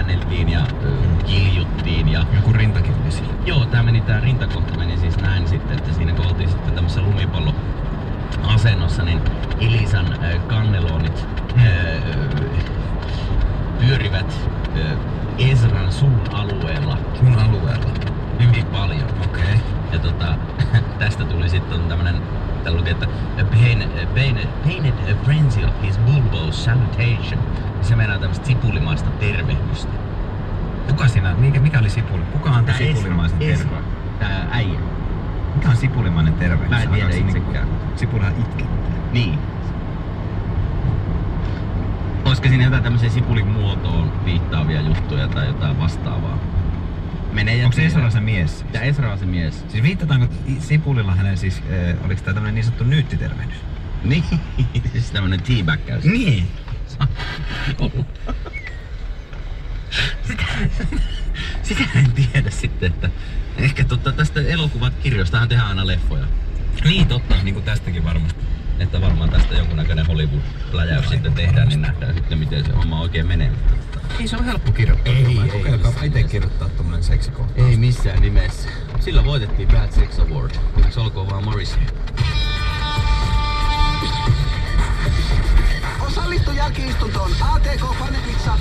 väänneltiin ja kiljuttiin ja... Joku rintakin oli sillä. Joo, tää rintakohta meni siis näin sitten, että siinä kun oltiin sitten tämmössä lumipalloasennossa, niin Elisan kannelonit pyörivät Ezran suun alueella. Sun alueella? Hyvin paljon. Okei. Okay. Ja tästä tuli sitten tämmönen, täällä luki, että painted frenzy of his bulbous salutation. Se meinaa tämmöstä sipulimaista tervehdystä. Kuka siinä? Mikä oli sipuli? Kuka antoi sipulimaisen tervehdystä? Tää äijä. Mikä on sipulimainen tervehdys? Mä en tiedä itsekään. Sipulihan itkettää. Niin. Olisiko siinä jotain tämmöisiä sipulin muotoon viittaavia juttuja tai jotain vastaavaa? Onko se Ezra se mies? Ja Ezra on se mies. Siis viittataanko Sipulilla hänen siis, oliks tää tämmönen niin sanottu nyyttitervehdys? Niin, siis tämmönen teabagkäys. Niin. Sitä en tiedä sitten, että ehkä tästä elokuvat kirjoistahan tehdään aina leffoja. Niin totta, niinku tästäkin varmasti. Että varmaan tästä jonkunnäköinen Hollywood-pläjäys sitten tehdään, niin nähdään sitten miten se homma oikein menee. Ei se on helppo kirjoittaa. Kokeilkaa itse kirjoittaa tommonen seksikohtaus. Ei missään nimessä. Sillä voitettiin Bad Sex Award. Se olkoon vaan Morrissey. Osallistu jälki-istuntoon ATK Panepizza